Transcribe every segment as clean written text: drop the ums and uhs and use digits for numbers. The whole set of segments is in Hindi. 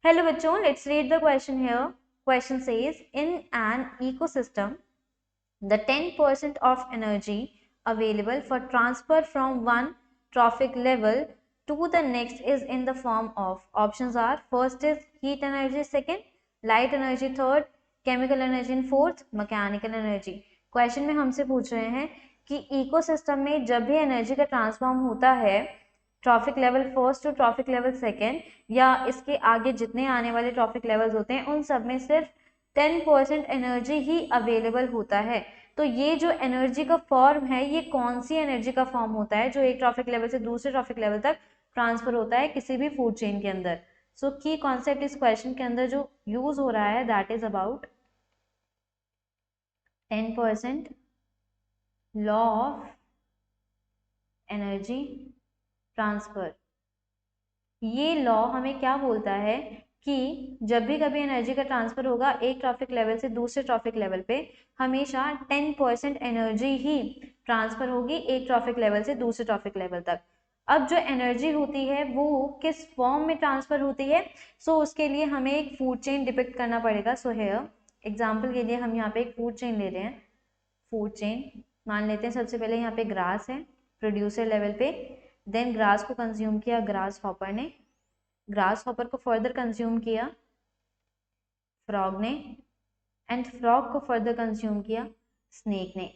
Hello बच्चों, let's read the question here. Question says, in an ecosystem, the 10% of energy available for transfer from one trophic level to the next is in the form of, options are, first is heat energy, second light energy, third chemical energy and fourth mechanical energy. Question में हमसे पूछ रहे हैं कि इकोसिस्टम में जब भी एनर्जी का ट्रांसफॉर्म होता है trophic level first to trophic level second या इसके आगे जितने आने वाले ट्रॉफिक लेवल्स होते हैं उन सब में सिर्फ 10% एनर्जी ही अवेलेबल होता है। तो ये जो एनर्जी का फॉर्म है ये कौन सी एनर्जी का फॉर्म होता है जो एक ट्रॉफिक लेवल से दूसरे ट्रॉफिक लेवल तक ट्रांसफर होता है किसी भी फूड चेन के अंदर। सो की कॉन्सेप्ट इस क्वेश्चन के अंदर जो यूज हो रहा है that is about 10% law of energy transfer. ये लॉ हमें क्या बोलता है कि जब भी कभी एनर्जी का ट्रांसफर होगा एक ट्रॉफिक लेवल से दूसरे ट्रॉफिक लेवल पे हमेशा 10% एनर्जी ही ट्रांसफर होगी एक ट्रॉफिक लेवल से दूसरे ट्रॉफिक लेवल तक। अब जो एनर्जी होती है वो किस फॉर्म में ट्रांसफर होती है, सो उसके लिए हमें एक फूड चेन डिपिक्ट करना पड़ेगा। सो हेयर एग्जाम्पल के लिए हम यहाँ पे एक फूड चेन ले रहे हैं। फूड चेन मान लेते हैं सबसे पहले यहाँ पे ग्रास है प्रोड्यूसर लेवल पे, देन ग्रास को कंज्यूम किया ग्रास हॉपर ने, ग्रास हॉपर को फर्दर कंज्यूम किया फ्रॉग ने, एंड फ्रॉग को फर्दर कंज्यूम किया स्नेक ने।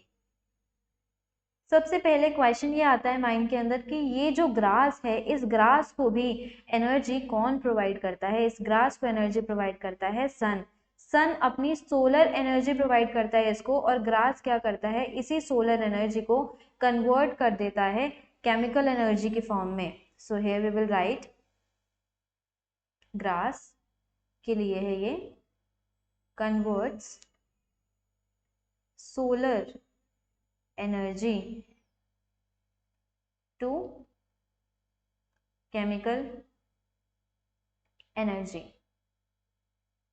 सबसे पहले क्वेश्चन ये आता है माइंड के अंदर कि ये जो ग्रास है इस ग्रास को भी एनर्जी कौन प्रोवाइड करता है। इस ग्रास को एनर्जी प्रोवाइड करता है सन। सन अपनी सोलर एनर्जी प्रोवाइड करता है इसको, और ग्रास क्या करता है इसी सोलर एनर्जी को कन्वर्ट कर देता है केमिकल एनर्जी के फॉर्म में। So here we will write grass के लिए है ये converts solar energy to chemical energy.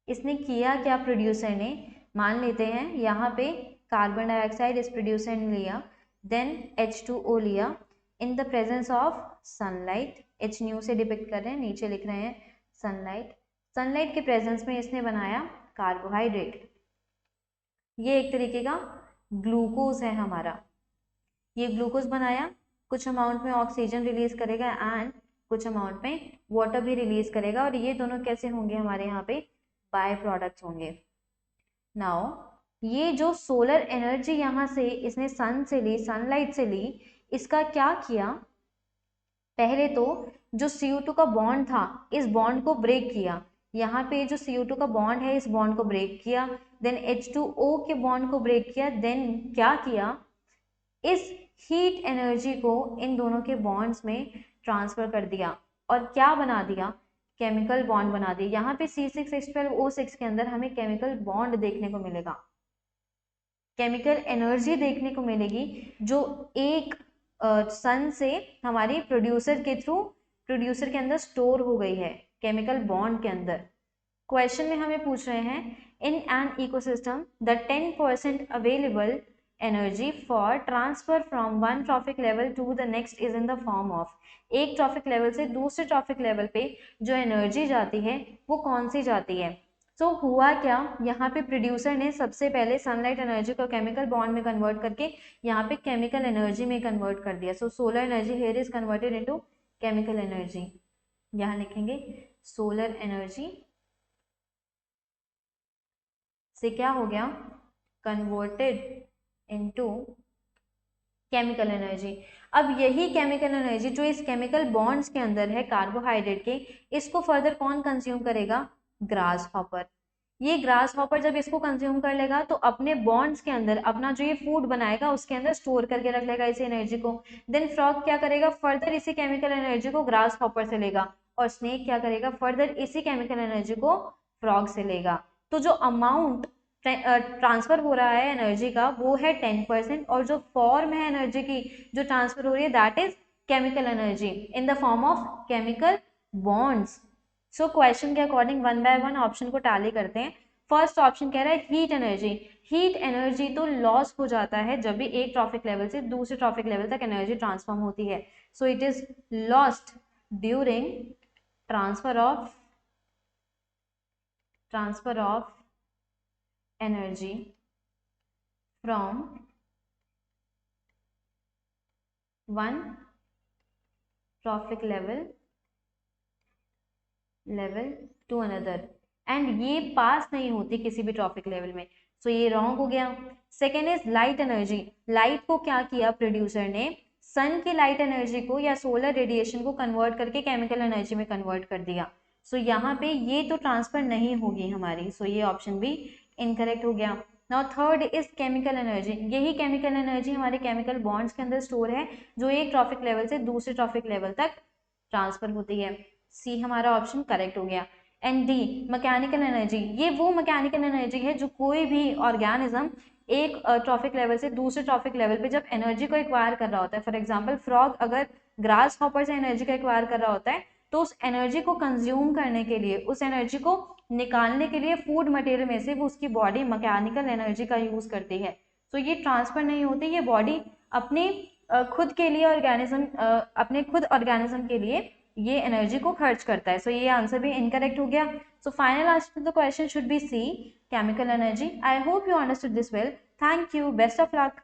इसने किया क्या प्रोड्यूसर ने, मान लेते हैं यहाँ पे कार्बन डाइऑक्साइड इस प्रोड्यूसर ने लिया, देन H2O लिया in the presence of sunlight, H new से डिपिक्ट कर रहे हैं नीचे लिख रहे हैं सनलाइट। सनलाइट के प्रेजेंस में इसने बनाया कार्बोहाइड्रेट। ये एक तरीके का ग्लूकोज है हमारा। ये ग्लूकोज बनाया, कुछ अमाउंट में ऑक्सीजन रिलीज करेगा एंड कुछ अमाउंट में वाटर भी रिलीज करेगा, और ये दोनों कैसे होंगे हमारे यहाँ पे बाय प्रोडक्ट्स होंगे। नाउ ये जो सोलर एनर्जी यहाँ से इसने सन से ली, सनलाइट से ली, इसका क्या किया, पहले तो जो CO2 का बॉन्ड था इस बॉन्ड को ब्रेक किया। यहाँ पे जो CO2 का बॉन्ड है इस बॉन्ड को ब्रेक किया, देन H2O के बॉन्ड को ब्रेक किया, देन क्या किया, इस हीट एनर्जी को इन दोनों के बॉन्ड्स में ट्रांसफर कर दिया और क्या बना दिया, केमिकल बॉन्ड बना दिया। यहाँ पे C6H12O6 के अंदर हमें केमिकल बॉन्ड देखने को मिलेगा, केमिकल एनर्जी देखने को मिलेगी जो एक सन से हमारी प्रोड्यूसर के थ्रू प्रोड्यूसर के अंदर स्टोर हो गई है केमिकल बॉन्ड के अंदर। क्वेश्चन में हमें पूछ रहे हैं in an ecosystem the 10% available energy for transfer from one trophic level to the next is in the form of, एक ट्रॉफिक लेवल से दूसरे ट्रॉफिक लेवल पे जो एनर्जी जाती है वो कौन सी जाती है। सो हुआ क्या, यहाँ पे प्रोड्यूसर ने सबसे पहले सनलाइट एनर्जी को केमिकल बॉन्ड में कन्वर्ट करके यहाँ पे केमिकल एनर्जी में कन्वर्ट कर दिया। So solar energy here is converted into chemical energy. यहाँ लिखेंगे सोलर एनर्जी से क्या हो गया, कन्वर्टेड इनटू केमिकल एनर्जी। अब यही केमिकल एनर्जी जो इस केमिकल बॉन्ड्स के अंदर है कार्बोहाइड्रेट के, इसको फर्दर कौन कंज्यूम करेगा, ग्रास हॉपर। ये ग्रास हॉपर जब इसको कंज्यूम कर लेगा तो अपने बॉन्ड्स के अंदर अपना जो ये फूड बनाएगा उसके अंदर स्टोर करके रख लेगा इस एनर्जी को। देन फ्रॉग क्या करेगा, फर्दर इसी केमिकल एनर्जी को ग्रास हॉपर से लेगा, और स्नेक क्या करेगा, फर्दर इसी केमिकल एनर्जी को फ्रॉग से लेगा। तो जो अमाउंट ट्रांसफर हो रहा है एनर्जी का वो है 10%, और जो फॉर्म है एनर्जी की जो ट्रांसफर हो रही है that is chemical energy in the form of chemical bonds. So question के according one by one option को टैली करते हैं। फर्स्ट ऑप्शन कह रहा है हीट एनर्जी। हीट एनर्जी तो लॉस हो जाता है जब भी एक ट्रॉफिक लेवल से दूसरे ट्रॉफिक लेवल तक एनर्जी ट्रांसफॉर्म होती है। So it is lost during transfer of transfer of energy from one trophic level to another, and ये पास नहीं होती किसी भी ट्रॉफिक लेवल में, सो ये रॉन्ग हो गया। Second is light energy. Light को क्या किया प्रोड्यूसर ने, सन की लाइट एनर्जी को या सोलर रेडिएशन को कन्वर्ट करके केमिकल एनर्जी में कन्वर्ट कर दिया, सो यहाँ पे ये तो ट्रांसफर नहीं होगी हमारी, सो ये ऑप्शन भी इनकरेक्ट हो गया। Now third is chemical energy. यही केमिकल एनर्जी हमारे केमिकल बॉन्ड्स के अंदर स्टोर है जो एक ट्रॉफिक लेवल से दूसरे ट्रॉफिक लेवल तक ट्रांसफर होती है। सी हमारा ऑप्शन करेक्ट हो गया। एंड डी मैकेनिकल एनर्जी, ये वो मैकेनिकल एनर्जी है जो कोई भी ऑर्गेनिज्म एक ट्रॉफिक लेवल से दूसरे ट्रॉफिक लेवल पे जब एनर्जी को एक्वायर कर रहा होता है, फॉर एग्जांपल फ्रॉग अगर ग्रास हॉपर से एनर्जी को एक्वायर कर रहा होता है तो उस एनर्जी को कंज्यूम करने के लिए, उस एनर्जी को निकालने के लिए फूड मटेरियल में से वो उसकी बॉडी मैकेनिकल एनर्जी का यूज करती है। तो ये ट्रांसफर नहीं होती, ये बॉडी अपने खुद के लिए ऑर्गेनिज्म अपने खुद ऑर्गेनिज्म के लिए ये एनर्जी को खर्च करता है। सो ये आंसर भी इनकरेक्ट हो गया। So final answer to the question should be C, chemical energy. I hope you understood this well. Thank you, best of luck.